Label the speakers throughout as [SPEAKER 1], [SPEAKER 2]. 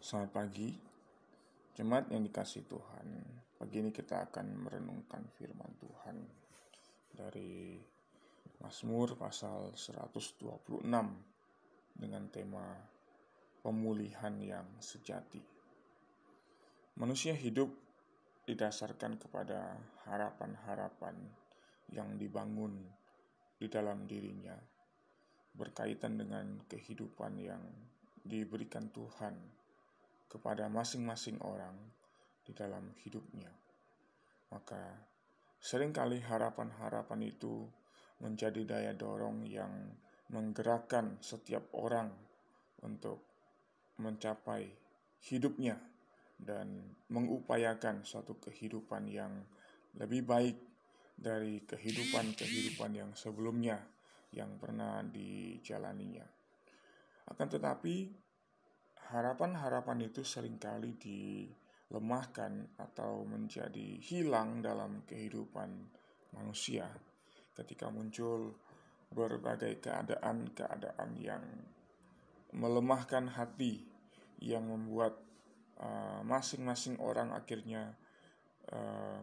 [SPEAKER 1] Selamat pagi, jemaat yang dikasihi Tuhan. Pagi ini kita akan merenungkan firman Tuhan dari Mazmur pasal 126 dengan tema pemulihan yang sejati. Manusia hidup didasarkan kepada harapan-harapan yang dibangun di dalam dirinya, berkaitan dengan kehidupan yang diberikan Tuhan kepada masing-masing orang di dalam hidupnya. Maka seringkali harapan-harapan itu menjadi daya dorong yang menggerakkan setiap orang untuk mencapai hidupnya dan mengupayakan suatu kehidupan yang lebih baik dari kehidupan yang sebelumnya yang pernah dijalaninya. Akan tetapi harapan-harapan itu seringkali dilemahkan atau menjadi hilang dalam kehidupan manusia ketika muncul berbagai keadaan-keadaan yang melemahkan hati, yang membuat masing-masing orang akhirnya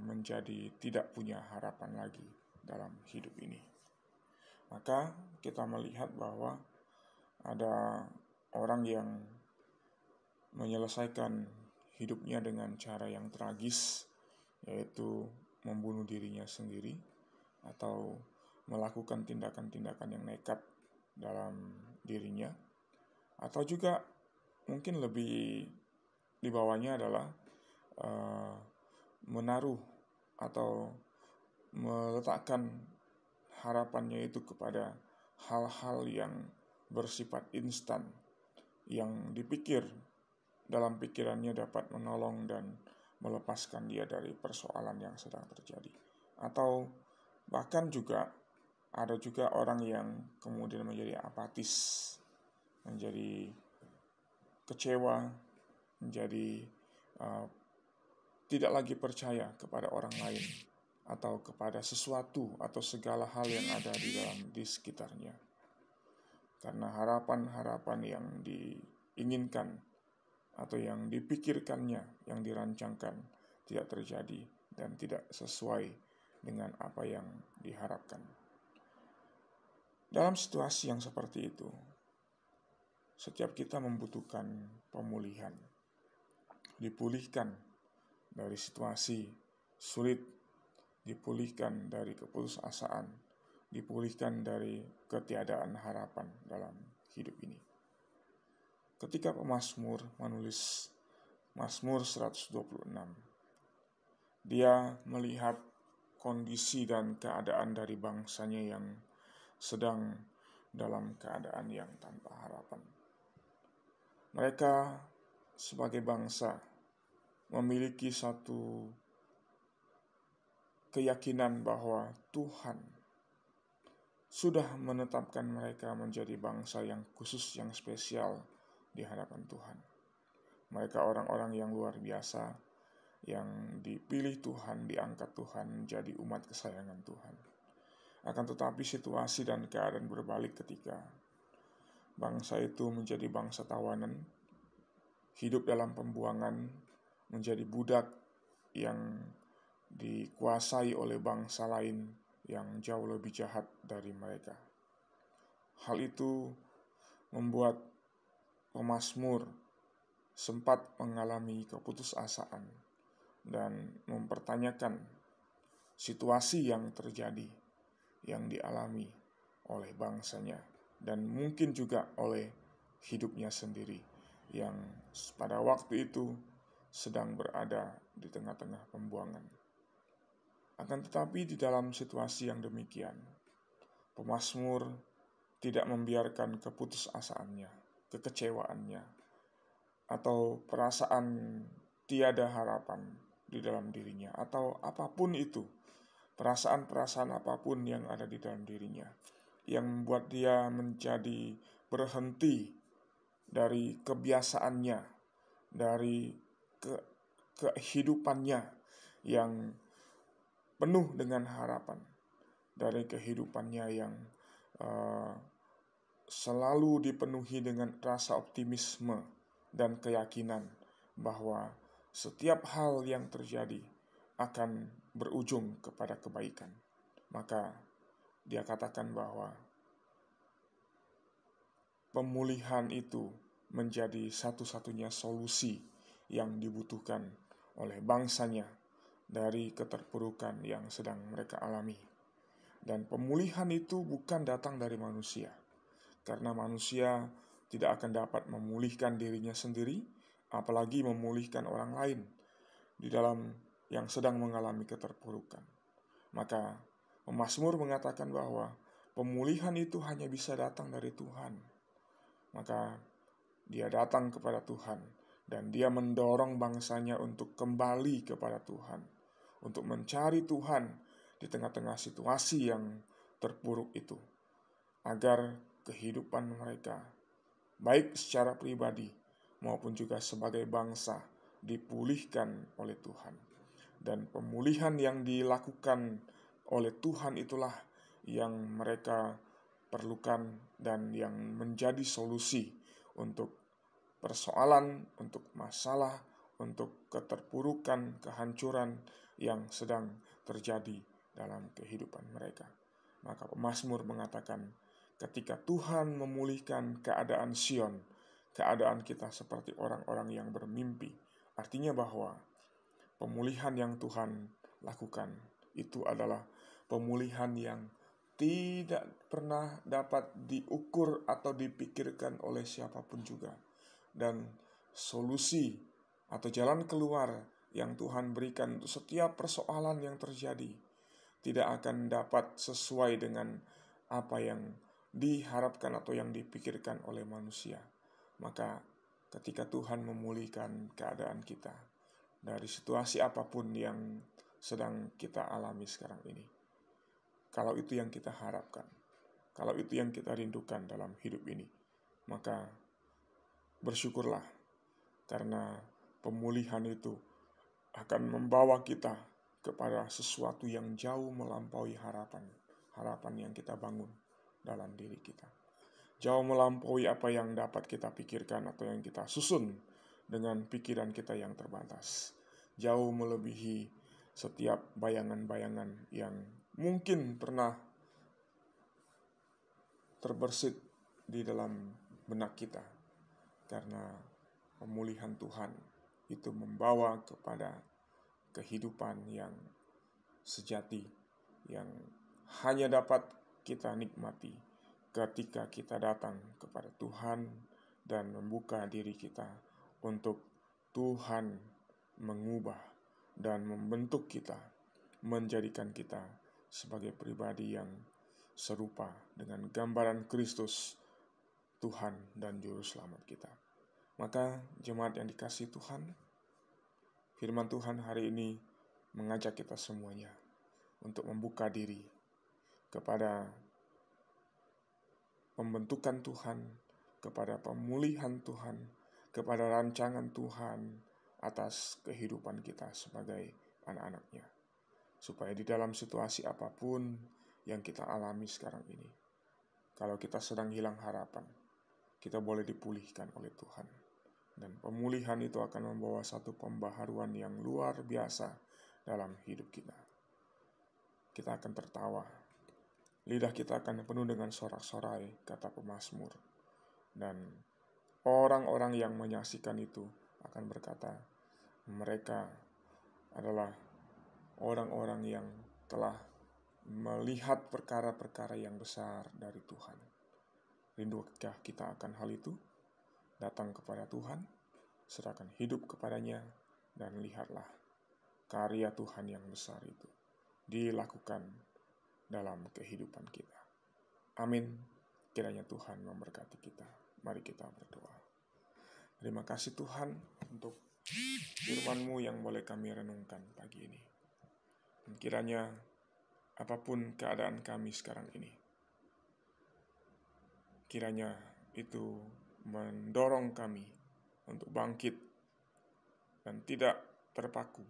[SPEAKER 1] menjadi tidak punya harapan lagi dalam hidup ini. Maka kita melihat bahwa ada orang yang menyelesaikan hidupnya dengan cara yang tragis, yaitu membunuh dirinya sendiri atau melakukan tindakan-tindakan yang nekat dalam dirinya, atau juga mungkin lebih di bawahnya adalah menaruh atau meletakkan harapannya itu kepada hal-hal yang bersifat instan, yang dipikir dalam pikirannya dapat menolong dan melepaskan dia dari persoalan yang sedang terjadi. Atau bahkan juga ada juga orang yang kemudian menjadi apatis, menjadi kecewa, menjadi tidak lagi percaya kepada orang lain atau kepada sesuatu atau segala hal yang ada di sekitarnya. Karena harapan-harapan yang diinginkan atau yang dipikirkannya, yang dirancangkan tidak terjadi dan tidak sesuai dengan apa yang diharapkan. Dalam situasi yang seperti itu, setiap kita membutuhkan pemulihan, dipulihkan dari situasi sulit, dipulihkan dari keputusasaan, dipulihkan dari ketiadaan harapan dalam hidup ini. Ketika pemazmur menulis Mazmur 126, dia melihat kondisi dan keadaan dari bangsanya yang sedang dalam keadaan yang tanpa harapan. Mereka sebagai bangsa memiliki satu keyakinan bahwa Tuhan sudah menetapkan mereka menjadi bangsa yang khusus, yang spesial di hadapan Tuhan. Mereka orang-orang yang luar biasa, yang dipilih Tuhan, diangkat Tuhan menjadi umat kesayangan Tuhan. Akan tetapi situasi dan keadaan berbalik ketika bangsa itu menjadi bangsa tawanan, hidup dalam pembuangan, menjadi budak yang dikuasai oleh bangsa lain yang jauh lebih jahat dari mereka. Hal itu membuat pemazmur sempat mengalami keputusasaan dan mempertanyakan situasi yang terjadi, yang dialami oleh bangsanya dan mungkin juga oleh hidupnya sendiri yang pada waktu itu sedang berada di tengah-tengah pembuangan. Akan tetapi di dalam situasi yang demikian, pemazmur tidak membiarkan keputusasaannya, kekecewaannya, atau perasaan tiada harapan di dalam dirinya, atau apapun itu, perasaan-perasaan apapun yang ada di dalam dirinya, yang membuat dia menjadi berhenti dari kebiasaannya, dari kehidupannya yang penuh dengan harapan, dari kehidupannya yang selalu dipenuhi dengan rasa optimisme, dan keyakinan bahwa setiap hal yang terjadi akan berujung kepada kebaikan. Maka dia katakan bahwa pemulihan itu menjadi satu-satunya solusi yang dibutuhkan oleh bangsanya dari keterpurukan yang sedang mereka alami. Dan pemulihan itu bukan datang dari manusia, karena manusia tidak akan dapat memulihkan dirinya sendiri, apalagi memulihkan orang lain di dalam yang sedang mengalami keterpurukan. Maka pemazmur mengatakan bahwa pemulihan itu hanya bisa datang dari Tuhan. Maka dia datang kepada Tuhan dan dia mendorong bangsanya untuk kembali kepada Tuhan, untuk mencari Tuhan di tengah-tengah situasi yang terpuruk itu, agar kehidupan mereka, baik secara pribadi maupun juga sebagai bangsa, dipulihkan oleh Tuhan. Dan pemulihan yang dilakukan oleh Tuhan itulah yang mereka perlukan dan yang menjadi solusi untuk persoalan, untuk masalah, untuk keterpurukan, kehancuran yang sedang terjadi dalam kehidupan mereka. Maka pemazmur mengatakan, ketika Tuhan memulihkan keadaan Sion, keadaan kita seperti orang-orang yang bermimpi. Artinya bahwa pemulihan yang Tuhan lakukan itu adalah pemulihan yang tidak pernah dapat diukur atau dipikirkan oleh siapapun juga. Dan solusi atau jalan keluar yang Tuhan berikan untuk setiap persoalan yang terjadi tidak akan dapat sesuai dengan apa yang diharapkan atau yang dipikirkan oleh manusia. Maka ketika Tuhan memulihkan keadaan kita dari situasi apapun yang sedang kita alami sekarang ini, kalau itu yang kita harapkan, kalau itu yang kita rindukan dalam hidup ini, maka bersyukurlah, karena pemulihan itu akan membawa kita kepada sesuatu yang jauh melampaui harapan yang kita bangun dalam diri kita. Jauh melampaui apa yang dapat kita pikirkan atau yang kita susun dengan pikiran kita yang terbatas. Jauh melebihi setiap bayangan-bayangan yang mungkin pernah terbersit di dalam benak kita. Karena pemulihan Tuhan itu membawa kepada kehidupan yang sejati, yang hanya dapat kita nikmati ketika kita datang kepada Tuhan dan membuka diri kita untuk Tuhan mengubah dan membentuk kita, menjadikan kita sebagai pribadi yang serupa dengan gambaran Kristus, Tuhan dan Juru Selamat kita. Maka jemaat yang dikasihi Tuhan, firman Tuhan hari ini mengajak kita semuanya untuk membuka diri kepada pembentukan Tuhan, kepada pemulihan Tuhan, kepada rancangan Tuhan atas kehidupan kita sebagai anak-anaknya. Supaya di dalam situasi apapun yang kita alami sekarang ini, kalau kita sedang hilang harapan, kita boleh dipulihkan oleh Tuhan. Dan pemulihan itu akan membawa satu pembaharuan yang luar biasa dalam hidup kita. Kita akan tertawa. Lidah kita akan penuh dengan sorak-sorai, kata pemazmur. Dan orang-orang yang menyaksikan itu akan berkata, mereka adalah orang-orang yang telah melihat perkara-perkara yang besar dari Tuhan. Rindukah kita akan hal itu? Datang kepada Tuhan, serahkan hidup kepadanya, dan lihatlah karya Tuhan yang besar itu dilakukan dalam kehidupan kita. Amin. Kiranya Tuhan memberkati kita. Mari kita berdoa. Terima kasih Tuhan untuk firman-Mu yang boleh kami renungkan pagi ini. Dan kiranya apapun keadaan kami sekarang ini, kiranya itu mendorong kami untuk bangkit dan tidak terpaku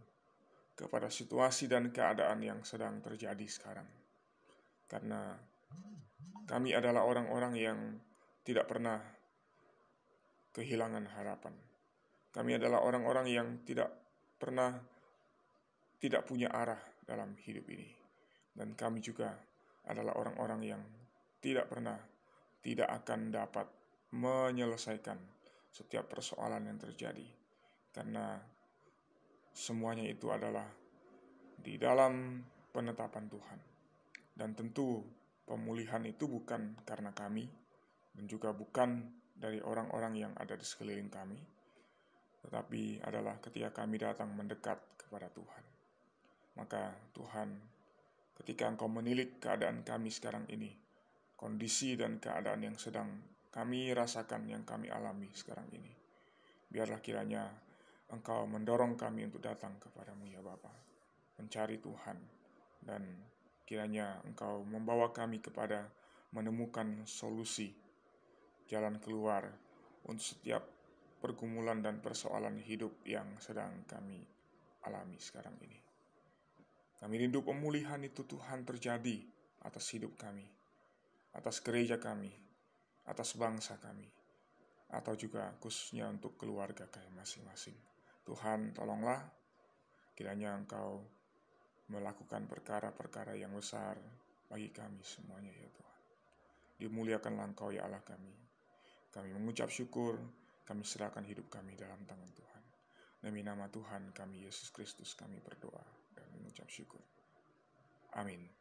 [SPEAKER 1] kepada situasi dan keadaan yang sedang terjadi sekarang. Karena kami adalah orang-orang yang tidak pernah kehilangan harapan. Kami adalah orang-orang yang tidak punya arah dalam hidup ini. Dan kami juga adalah orang-orang yang tidak akan dapat menyelesaikan setiap persoalan yang terjadi. Karena semuanya itu adalah di dalam penetapan Tuhan. Dan tentu pemulihan itu bukan karena kami, dan juga bukan dari orang-orang yang ada di sekeliling kami, tetapi adalah ketika kami datang mendekat kepada Tuhan. Maka Tuhan, ketika Engkau menilik keadaan kami sekarang ini, kondisi dan keadaan yang sedang kami rasakan, yang kami alami sekarang ini, biarlah kiranya Engkau mendorong kami untuk datang kepadamu ya Bapa, mencari Tuhan, dan kiranya Engkau membawa kami kepada menemukan solusi, jalan keluar untuk setiap pergumulan dan persoalan hidup yang sedang kami alami sekarang ini. Kami rindu pemulihan itu Tuhan terjadi atas hidup kami, atas gereja kami, atas bangsa kami, atau juga khususnya untuk keluarga kami masing-masing. Tuhan, tolonglah kiranya Engkau melakukan perkara-perkara yang besar bagi kami semuanya ya Tuhan. Dimuliakanlah Engkau ya Allah kami. Kami mengucap syukur, kami serahkan hidup kami dalam tangan Tuhan. Demi nama Tuhan kami Yesus Kristus kami berdoa dan mengucap syukur. Amin.